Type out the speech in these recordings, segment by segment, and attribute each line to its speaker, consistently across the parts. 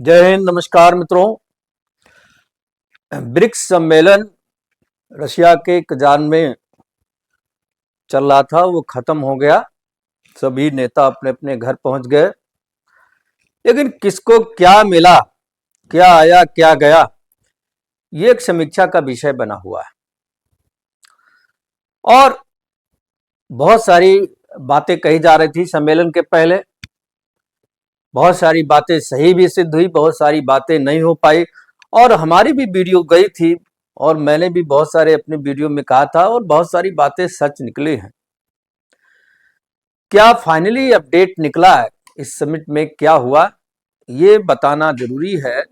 Speaker 1: जय हिंद, नमस्कार मित्रों। ब्रिक्स सम्मेलन रशिया के कजान में चल रहा था, वो खत्म हो गया। सभी नेता अपने अपने घर पहुंच गए, लेकिन किसको क्या मिला, क्या आया क्या गया, ये एक समीक्षा का विषय बना हुआ है। और बहुत सारी बातें कही जा रही थी सम्मेलन के पहले। बहुत सारी बातें सही भी सिद्ध हुई, बहुत सारी बातें नहीं हो पाई। और हमारी भी वीडियो गई थी और मैंने भी बहुत सारे अपने वीडियो में कहा था और बहुत सारी बातें सच निकली हैं। क्या फाइनली अपडेट निकला है, इस समिट में क्या हुआ, ये बताना जरूरी है।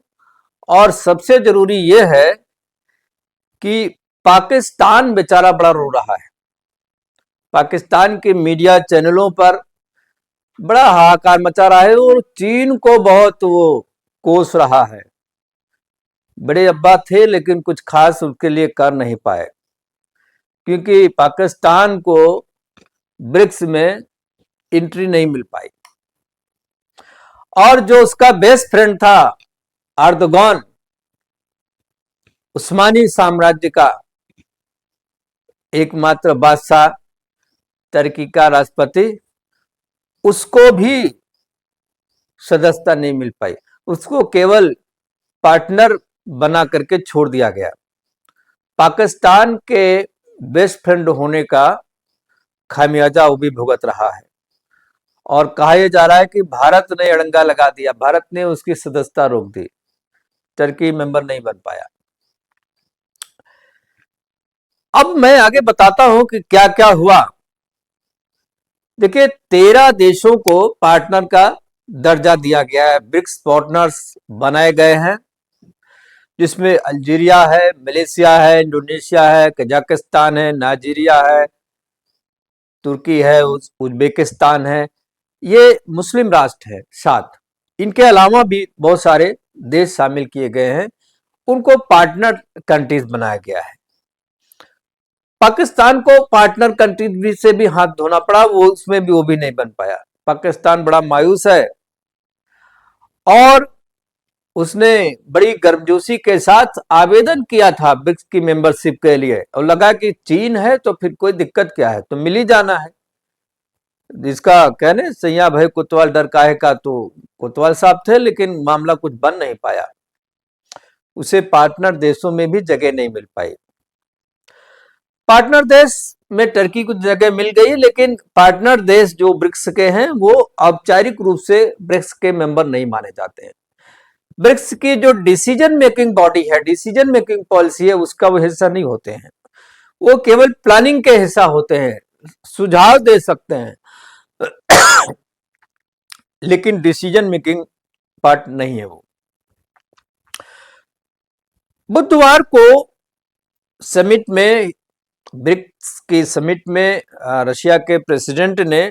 Speaker 1: और सबसे जरूरी ये है कि पाकिस्तान बेचारा बड़ा रो रहा है। पाकिस्तान के मीडिया चैनलों पर बड़ा हाहाकार मचा रहा है और चीन को बहुत वो कोस रहा है। बड़े अब्बा थे लेकिन कुछ खास उसके लिए कर नहीं पाए, क्योंकि पाकिस्तान को ब्रिक्स में एंट्री नहीं मिल पाई। और जो उसका बेस्ट फ्रेंड था अर्दोगान, उस्मानी साम्राज्य का एकमात्र बादशाह, तुर्की का राष्ट्रपति, उसको भी सदस्यता नहीं मिल पाई। उसको केवल पार्टनर बना करके छोड़ दिया गया। पाकिस्तान के बेस्ट फ्रेंड होने का खामियाजा वो भी भुगत रहा है। और कहा यह जा रहा है कि भारत ने अड़ंगा लगा दिया, भारत ने उसकी सदस्यता रोक दी, तुर्की मेंबर नहीं बन पाया। अब मैं आगे बताता हूं कि क्या क्या हुआ। देखिए, 13 देशों को पार्टनर का दर्जा दिया गया है, ब्रिक्स पार्टनर्स बनाए गए हैं, जिसमें अल्जीरिया है, मलेशिया है, इंडोनेशिया है, कजाकिस्तान है, नाइजीरिया है, तुर्की है, उज्बेकिस्तान है। ये मुस्लिम राष्ट्र है 7। इनके अलावा भी बहुत सारे देश शामिल किए गए हैं, उनको पार्टनर कंट्रीज बनाया गया है। पाकिस्तान को पार्टनर कंट्री से भी हाथ धोना पड़ा, वो उसमें भी वो भी नहीं बन पाया। पाकिस्तान बड़ा मायूस है और उसने बड़ी गर्मजोशी के साथ आवेदन किया था ब्रिक्स की मेंबरशिप के लिए, और लगा कि चीन है तो फिर कोई दिक्कत क्या है, तो मिल ही जाना है। जिसका कहने सैया भाई कोतवाल डर काहे का, तो कोतवाल साहब थे, लेकिन मामला कुछ बन नहीं पाया। उसे पार्टनर देशों में भी जगह नहीं मिल पाई। पार्टनर देश में तुर्की को जगह मिल गई, लेकिन पार्टनर देश जो ब्रिक्स के हैं वो औपचारिक रूप से ब्रिक्स के मेंबर नहीं माने जाते हैं। ब्रिक्स की जो डिसीजन मेकिंग बॉडी है, डिसीजन मेकिंग पॉलिसी है, उसका वो हिस्सा नहीं होते हैं। वो केवल प्लानिंग के हिस्सा होते हैं, सुझाव दे सकते हैं लेकिन डिसीजन मेकिंग पार्ट नहीं है वो। बुधवार को समिट में, ब्रिक्स की समिट में रशिया के प्रेसिडेंट ने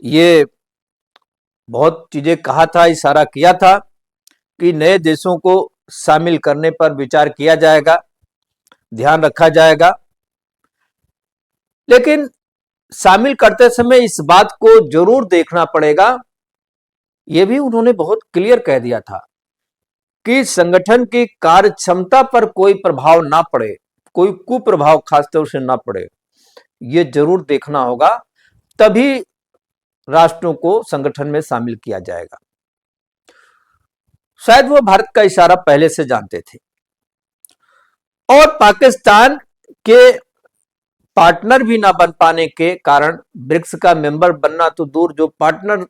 Speaker 1: ये बहुत चीजें कहा था, इशारा किया था कि नए देशों को शामिल करने पर विचार किया जाएगा, ध्यान रखा जाएगा। लेकिन शामिल करते समय इस बात को जरूर देखना पड़ेगा, यह भी उन्होंने बहुत क्लियर कह दिया था कि संगठन की कार्य क्षमता पर कोई प्रभाव ना पड़े, कोई कुप्रभाव खासतौर से ना पड़े, ये जरूर देखना होगा, तभी राष्ट्रों को संगठन में शामिल किया जाएगा। शायद वो भारत का इशारा पहले से जानते थे। और पाकिस्तान के पार्टनर भी ना बन पाने के कारण ब्रिक्स का मेंबर बनना तो दूर, जो पार्टनर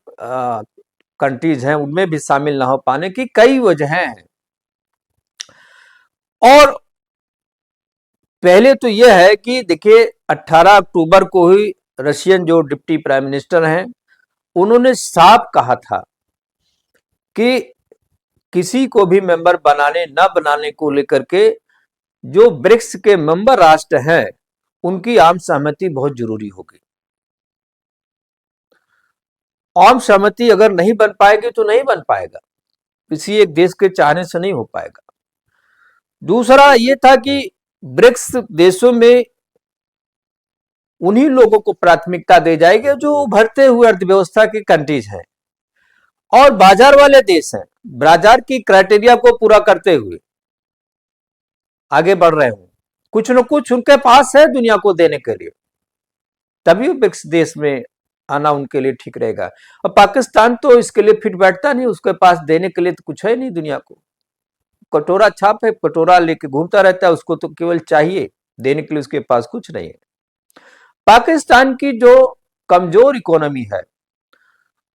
Speaker 1: कंट्रीज हैं उनमें भी शामिल ना हो पाने की कई वजहें हैं। और पहले तो यह है कि देखिए, 18 अक्टूबर को ही रशियन जो डिप्टी प्राइम मिनिस्टर हैं, उन्होंने साफ कहा था कि किसी को भी मेंबर बनाने ना बनाने को लेकर के जो ब्रिक्स के मेंबर राष्ट्र हैं उनकी आम सहमति बहुत जरूरी होगी। आम सहमति अगर नहीं बन पाएगी तो नहीं बन पाएगा, किसी एक देश के चाहने से नहीं हो पाएगा। दूसरा यह था कि ब्रिक्स देशों में उन्हीं लोगों को प्राथमिकता दी जाएगी जो उभरते हुए अर्थव्यवस्था की कंट्रीज हैं, और बाजार वाले देश हैं, बाजार की क्राइटेरिया को पूरा करते हुए आगे बढ़ रहे हो, कुछ न कुछ उनके पास है दुनिया को देने के लिए, तभी वो ब्रिक्स देश में आना उनके लिए ठीक रहेगा। और पाकिस्तान तो इसके लिए फिट बैठता नहीं, उसके पास देने के लिए तो कुछ है नहीं दुनिया को, कटोरा छाप है, कटोरा लेके घूमता रहता है, उसको तो केवल चाहिए, देने के लिए उसके पास कुछ नहीं है। पाकिस्तान की जो कमजोर इकोनॉमी है,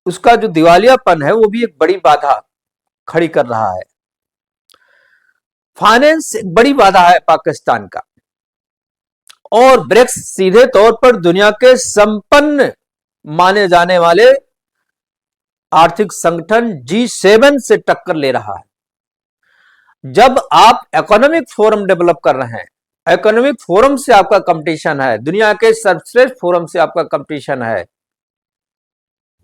Speaker 1: उसका जो दिवालियापन है, वो भी एक बड़ी बाधा खड़ी कर रहा है। फाइनेंस एक बड़ी बाधा है पाकिस्तान का, और ब्रिक्स सीधे तौर पर दुनिया के संपन्न माने जाने वाले आर्थिक संगठन G7 से टक्कर ले रहा है। जब आप इकोनॉमिक फोरम डेवलप कर रहे हैं, इकोनॉमिक फोरम से आपका कंपटीशन है, दुनिया के सर्वश्रेष्ठ फोरम से आपका कंपटीशन है,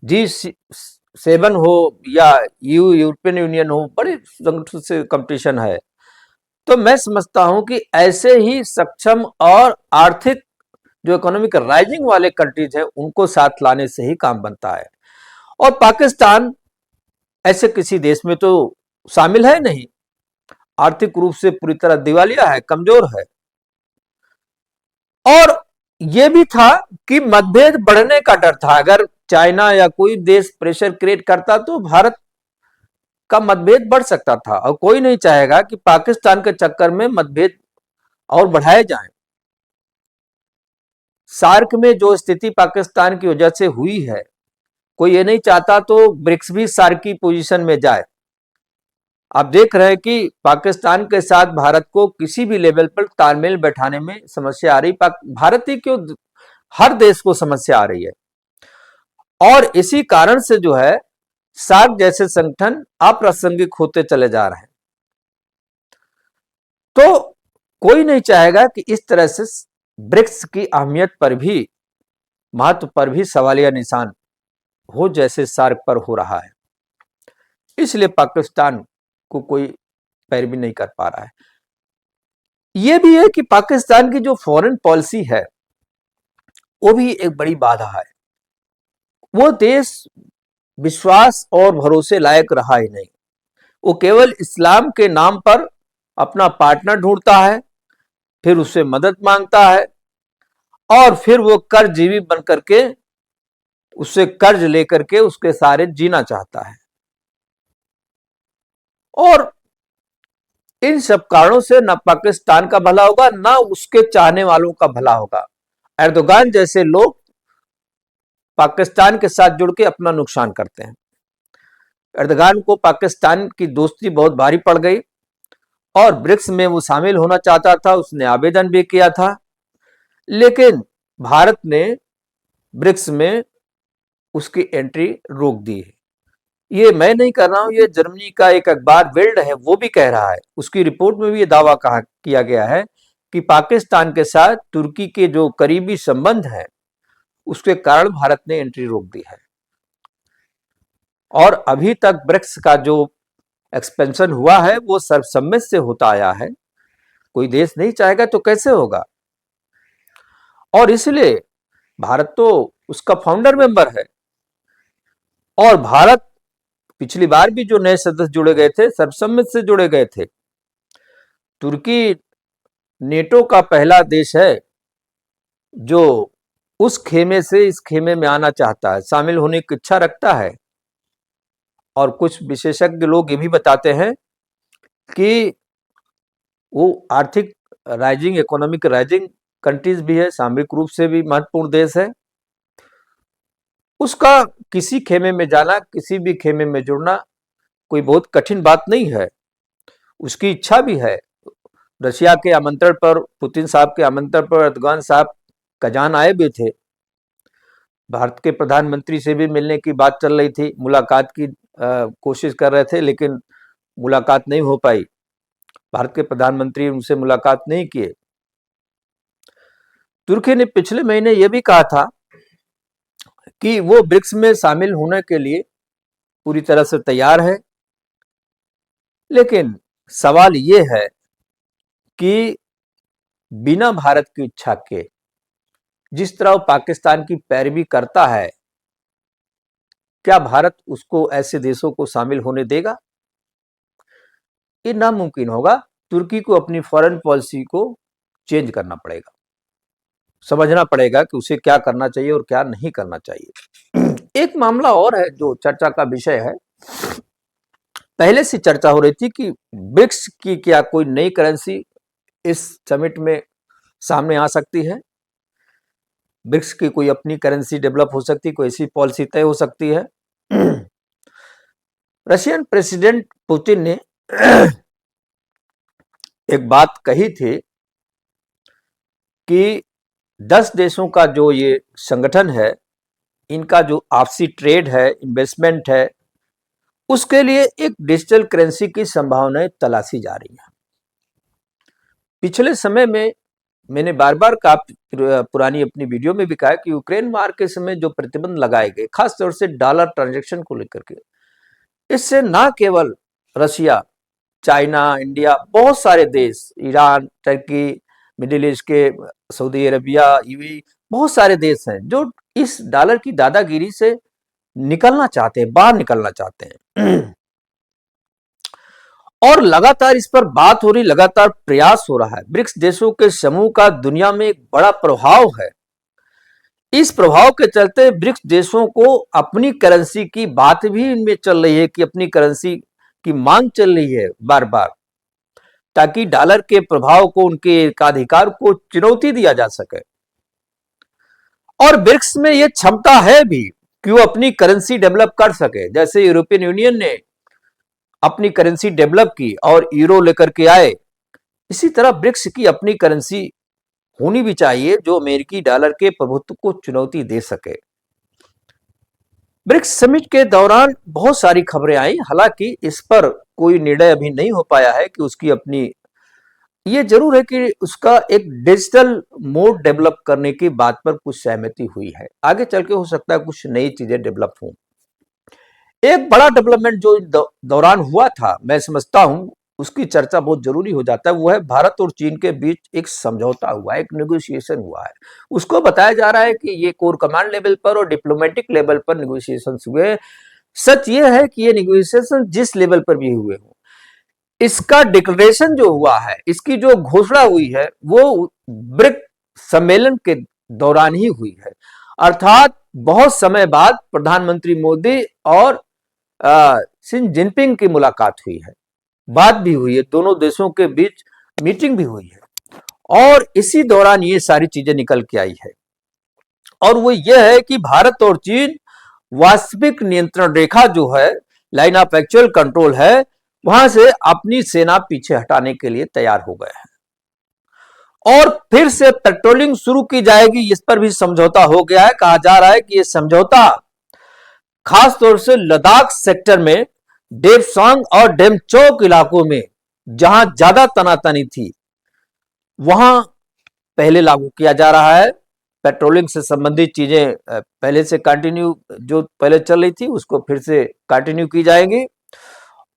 Speaker 1: G7 हो या यूरोपियन यूनियन हो, बड़े संगठन से कंपटीशन है, तो मैं समझता हूं कि ऐसे ही सक्षम और आर्थिक जो इकोनॉमिक राइजिंग वाले कंट्रीज हैं, उनको साथ लाने से ही काम बनता है। और पाकिस्तान ऐसे किसी देश में तो शामिल है नहीं, आर्थिक रूप से पूरी तरह दिवालिया है, कमजोर है। और यह भी था कि मतभेद बढ़ने का डर था, अगर चाइना या कोई देश प्रेशर क्रिएट करता तो भारत का मतभेद बढ़ सकता था, और कोई नहीं चाहेगा कि पाकिस्तान के चक्कर में मतभेद और बढ़ाए जाएं। सार्क में जो स्थिति पाकिस्तान की वजह से हुई है, कोई ये नहीं चाहता तो ब्रिक्स भी सार्क की पोजीशन में जाए। आप देख रहे हैं कि पाकिस्तान के साथ भारत को किसी भी लेवल पर तालमेल बैठाने में समस्या आ रही, भारत ही क्यों, हर देश को समस्या आ रही है। और इसी कारण से जो है सार्क जैसे संगठन अप्रासंगिक होते चले जा रहे हैं। तो कोई नहीं चाहेगा कि इस तरह से ब्रिक्स की अहमियत पर भी, महत्व पर भी सवालिया निशान हो, जैसे सार्क पर हो रहा है। इसलिए पाकिस्तान को कोई पैरवी नहीं कर पा रहा है। यह भी है कि पाकिस्तान की जो फॉरेन पॉलिसी है, वो भी एक बड़ी बाधा है। वो देश विश्वास और भरोसे लायक रहा ही नहीं, वो केवल इस्लाम के नाम पर अपना पार्टनर ढूंढता है, फिर उससे मदद मांगता है, और फिर वो कर्जजीवी बन करके, उससे कर्ज लेकर के उसके सारे जीना चाहता है। और इन सब कारणों से न पाकिस्तान का भला होगा, न उसके चाहने वालों का भला होगा। एर्दोगान जैसे लोग पाकिस्तान के साथ जुड़ के अपना नुकसान करते हैं। एर्दोगान को पाकिस्तान की दोस्ती बहुत भारी पड़ गई, और ब्रिक्स में वो शामिल होना चाहता था, उसने आवेदन भी किया था, लेकिन भारत ने ब्रिक्स में उसकी एंट्री रोक दी है। ये मैं नहीं कर रहा हूं, ये जर्मनी का एक अखबार वेल्ड है, वो भी कह रहा है, उसकी रिपोर्ट में भी ये दावा किया गया है कि पाकिस्तान के साथ तुर्की के जो करीबी संबंध है, उसके कारण भारत ने एंट्री रोक दी है। और अभी तक ब्रिक्स का जो एक्सपेंशन हुआ है, वो सर्वसम्मति से होता आया है, कोई देश नहीं चाहेगा तो कैसे होगा। और इसलिए भारत तो उसका फाउंडर मेंबर है, और भारत पिछली बार भी जो नए सदस्य जुड़े गए थे, सर्वसम्मति से जुड़े गए थे। तुर्की नेटो का पहला देश है जो उस खेमे से इस खेमे में आना चाहता है, शामिल होने की इच्छा रखता है। और कुछ विशेषज्ञ लोग ये भी बताते हैं कि वो आर्थिक राइजिंग, इकोनॉमिक राइजिंग कंट्रीज भी है, सामरिक रूप से भी महत्वपूर्ण देश है। उसका किसी खेमे में जाना, किसी भी खेमे में जुड़ना कोई बहुत कठिन बात नहीं है, उसकी इच्छा भी है। रशिया के आमंत्रण पर, पुतिन साहब के आमंत्रण पर एर्दोगान साहब कजान आए भी थे, भारत के प्रधानमंत्री से भी मिलने की बात चल रही थी, मुलाकात की कोशिश कर रहे थे, लेकिन मुलाकात नहीं हो पाई, भारत के प्रधानमंत्री उनसे मुलाकात नहीं किए। तुर्की ने पिछले महीने यह भी कहा था कि वो ब्रिक्स में शामिल होने के लिए पूरी तरह से तैयार है, लेकिन सवाल ये है कि बिना भारत की इच्छा के, जिस तरह वो पाकिस्तान की पैरवी करता है, क्या भारत उसको, ऐसे देशों को शामिल होने देगा? ये नामुमकिन होगा। तुर्की को अपनी फॉरेन पॉलिसी को चेंज करना पड़ेगा, समझना पड़ेगा कि उसे क्या करना चाहिए और क्या नहीं करना चाहिए। एक मामला और है जो चर्चा का विषय है। पहले से चर्चा हो रही थी कि ब्रिक्स की क्या कोई नई करेंसी इस समिट में सामने आ सकती है, ब्रिक्स की कोई अपनी करेंसी डेवलप हो सकती है, कोई ऐसी पॉलिसी तय हो सकती है। रशियन प्रेसिडेंट पुतिन ने एक बात कही थी कि 10 देशों का जो ये संगठन है, इनका जो आपसी ट्रेड है, इन्वेस्टमेंट है, उसके लिए एक डिजिटल करेंसी की संभावनाएं तलाशी जा रही हैं। पिछले समय में मैंने बार बार कहा, पुरानी अपनी वीडियो में भी कहा कि यूक्रेन वार के समय जो प्रतिबंध लगाए गए, खासतौर से डॉलर ट्रांजैक्शन को लेकर के, इससे ना केवल रशिया, चाइना, इंडिया, बहुत सारे देश, ईरान, टर्की, मिडिल ईस्ट के सऊदी अरबिया, यूएई, बहुत सारे देश हैं जो इस डॉलर की दादागिरी से निकलना चाहते हैं, बाहर निकलना चाहते हैं। और लगातार इस पर बात हो रही, लगातार प्रयास हो रहा है। ब्रिक्स देशों के समूह का दुनिया में एक बड़ा प्रभाव है। इस प्रभाव के चलते ब्रिक्स देशों को अपनी करेंसी की बात भी इनमें चल रही है कि अपनी करेंसी की मांग चल रही है बार बार, ताकि डॉलर के प्रभाव को, उनके एकाधिकार को चुनौती दिया जा सके। और ब्रिक्स में यह क्षमता है भी कि वो अपनी करेंसी डेवलप कर सके। जैसे यूरोपियन यूनियन ने अपनी करेंसी डेवलप की और यूरो लेकर के आए, इसी तरह ब्रिक्स की अपनी करेंसी होनी भी चाहिए जो अमेरिकी डॉलर के प्रभुत्व को चुनौती दे सके। ब्रिक्स समिट के दौरान बहुत सारी खबरें आई, हालांकि इस पर कोई निर्णय अभी नहीं हो पाया है कि उसकी अपनी, ये जरूर है कि उसका एक डिजिटल मोड डेवलप करने की बात पर कुछ सहमति हुई है। आगे चल के हो सकता है कुछ नई चीजें डेवलप हों। एक बड़ा डेवलपमेंट जो दौरान हुआ था, मैं समझता हूं उसकी चर्चा बहुत जरूरी हो जाता है, वो है भारत और चीन के बीच एक समझौता हुआ, एक नेगोशिएशन हुआ है। उसको बताया जा रहा है कि ये कोर कमांड लेवल पर और डिप्लोमेटिक लेवल पर नेगोशिएशन हुए। सच ये है कि ये नेगोशिएशन जिस लेवल पर भी हुए हो, इसका डिक्लेरेशन जो हुआ है, इसकी जो घोषणा हुई है, वो ब्रिक्स सम्मेलन के दौरान ही हुई है। अर्थात बहुत समय बाद प्रधानमंत्री मोदी और शी जिनपिंग की मुलाकात हुई है, बात भी हुई है, दोनों देशों के बीच मीटिंग भी हुई है और इसी दौरान ये सारी चीजें निकल के आई है। और वो ये है कि भारत और चीन वास्तविक नियंत्रण रेखा जो है, लाइन ऑफ एक्चुअल कंट्रोल है, वहां से अपनी सेना पीछे हटाने के लिए तैयार हो गए हैं और फिर से पेट्रोलिंग शुरू की जाएगी। इस पर भी समझौता हो गया है। कहा जा रहा है कि यह समझौता खास तौर से लद्दाख सेक्टर में डेपसांग और डेमचौक इलाकों में जहां ज्यादा तनातनी थी, वहां पहले लागू किया जा रहा है। पेट्रोलिंग से संबंधित चीजें पहले से कंटिन्यू, जो पहले चल रही थी उसको फिर से कंटिन्यू की जाएंगी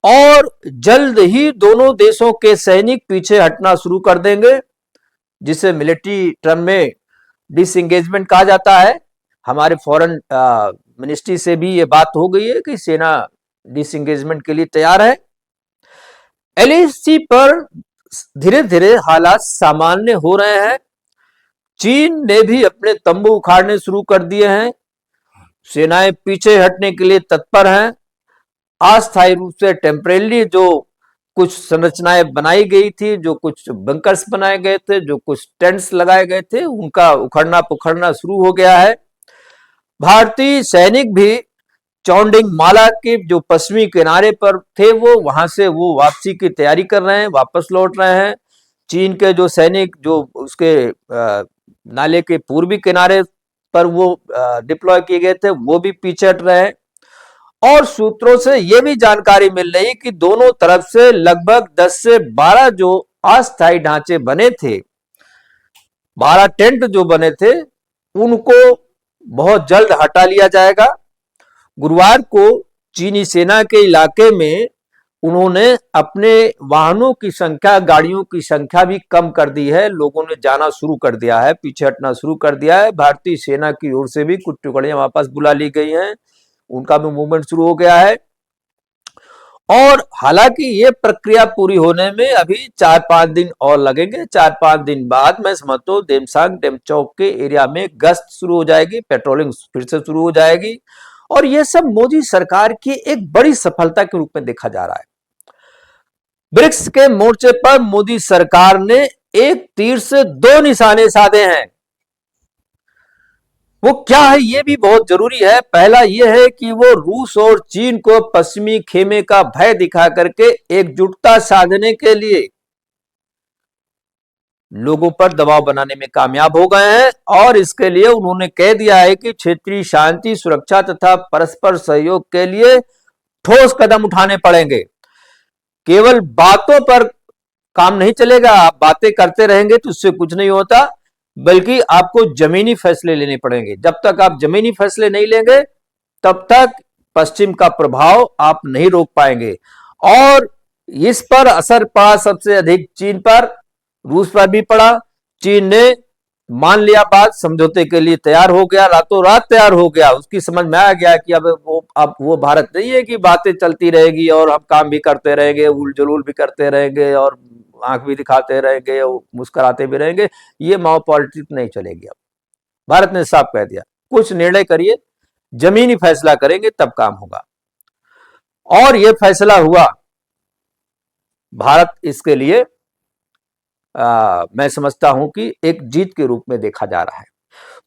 Speaker 1: और जल्द ही दोनों देशों के सैनिक पीछे हटना शुरू कर देंगे, जिसे मिलिट्री टर्म में डिसएंगेजमेंट कहा जाता है। हमारे फॉरेन मिनिस्ट्री से भी ये बात हो गई है कि सेना डिसएंगेजमेंट के लिए तैयार है। एलएसी पर धीरे धीरे हालात सामान्य हो रहे हैं। चीन ने भी अपने तंबू उखाड़ने शुरू कर दिए हैं, सेनाएं पीछे हटने के लिए तत्पर हैं। अस्थायी रूप से टेम्परेरी जो कुछ संरचनाएं बनाई गई थी, जो कुछ बंकर्स बनाए गए थे, जो कुछ टेंट्स लगाए गए थे, उनका उखड़ना पुखड़ना शुरू हो गया है। भारतीय सैनिक भी चौंडिंग माला के जो पश्चिमी किनारे पर थे, वो वहां से वो वापसी की तैयारी कर रहे हैं, वापस लौट रहे हैं। चीन के जो सैनिक जो उसके नाले के पूर्वी किनारे पर वो डिप्लॉय किए गए थे, वो भी पीछे हट रहे हैं। और सूत्रों से यह भी जानकारी मिल रही कि दोनों तरफ से लगभग 10 से 12 जो अस्थायी ढांचे बने थे, 12 टेंट जो बने थे, उनको बहुत जल्द हटा लिया जाएगा। गुरुवार को चीनी सेना के इलाके में उन्होंने अपने वाहनों की संख्या, गाड़ियों की संख्या भी कम कर दी है। लोगों ने जाना शुरू कर दिया है, पीछे हटना शुरू कर दिया है। भारतीय सेना की ओर से भी कुछ टुकड़ियां वापस बुला ली गई हैं, उनका भी मूवमेंट शुरू हो गया है। और हालांकि ये प्रक्रिया पूरी होने में अभी 4-5 दिन और लगेंगे। 4-5 दिन बाद मैं समझता हूं देमसांग डेमचौक के एरिया में गश्त शुरू हो जाएगी, पेट्रोलिंग फिर से शुरू हो जाएगी, और ये सब मोदी सरकार की एक बड़ी सफलता के रूप में देखा जा रहा है। ब्रिक्स के मोर्चे पर मोदी सरकार ने एक तीर से दो निशाने साधे हैं। वो क्या है ये भी बहुत जरूरी है। पहला ये है कि वो रूस और चीन को पश्चिमी खेमे का भय दिखा करके एकजुटता साधने के लिए लोगों पर दबाव बनाने में कामयाब हो गए हैं, और इसके लिए उन्होंने कह दिया है कि क्षेत्रीय शांति, सुरक्षा तथा परस्पर सहयोग के लिए ठोस कदम उठाने पड़ेंगे। केवल बातों पर काम नहीं चलेगा, आप बातें करते रहेंगे तो उससे कुछ नहीं होता, बल्कि आपको जमीनी फैसले लेने पड़ेंगे। जब तक आप जमीनी फैसले नहीं लेंगे तब तक पश्चिम का प्रभाव आप नहीं रोक पाएंगे। और इस पर असर पड़ा सबसे अधिक चीन पर, रूस पर भी पड़ा। चीन ने मान लिया बात, समझौते के लिए तैयार हो गया, रातों रात तैयार हो गया। उसकी समझ में आ गया कि अब वो भारत नहीं है कि बातें चलती रहेगी और हम काम भी करते रहेंगे, उल जलूल भी करते रहेंगे और आंख भी दिखाते रहेंगे और मुस्कुराते भी रहेंगे। ये माओ पॉलिटिक्स नहीं चलेगी। अब भारत ने साफ कह दिया, कुछ निर्णय करिए, जमीनी फैसला करेंगे तब काम होगा। और यह फैसला हुआ। भारत इसके लिए मैं समझता हूं कि एक जीत के रूप में देखा जा रहा है।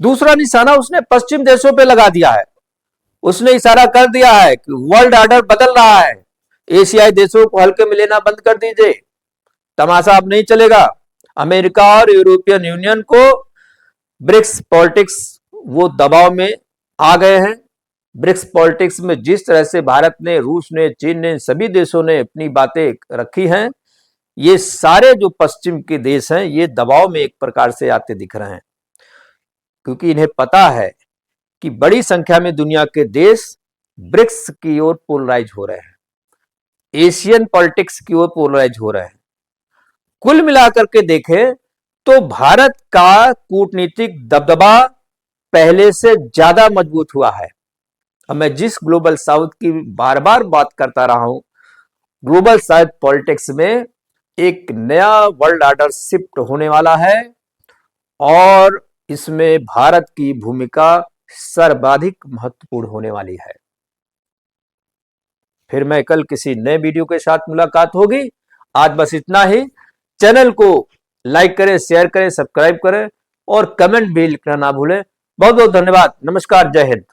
Speaker 1: दूसरा निशाना उसने पश्चिम देशों पे लगा दिया है। उसने इशारा कर दिया है कि वर्ल्ड ऑर्डर बदल रहा है, एशियाई देशों को हल्के में लेना बंद कर दीजिए, तमाशा अब नहीं चलेगा। अमेरिका और यूरोपियन यूनियन को ब्रिक्स पॉलिटिक्स वो दबाव में आ गए हैं। ब्रिक्स पॉलिटिक्स में जिस तरह से भारत ने, रूस ने, चीन ने, सभी देशों ने अपनी बातें रखी हैं, ये सारे जो पश्चिम के देश हैं ये दबाव में एक प्रकार से आते दिख रहे हैं, क्योंकि इन्हें पता है कि बड़ी संख्या में दुनिया के देश ब्रिक्स की ओर पोलराइज हो रहे हैं, एशियन पॉलिटिक्स की ओर पोलराइज हो रहे हैं। कुल मिलाकर के देखें तो भारत का कूटनीतिक दबदबा पहले से ज्यादा मजबूत हुआ है। अब मैं जिस ग्लोबल साउथ की बार बार बात करता रहा हूं, ग्लोबल साउथ पॉलिटिक्स में एक नया वर्ल्ड ऑर्डर शिफ्ट होने वाला है, और इसमें भारत की भूमिका सर्वाधिक महत्वपूर्ण होने वाली है। फिर मैं कल किसी नए वीडियो के साथ मुलाकात होगी। आज बस इतना ही। चैनल को लाइक करें, शेयर करें, सब्सक्राइब करें और कमेंट भी लिखना ना भूलें। बहुत बहुत धन्यवाद। नमस्कार, जय हिंद।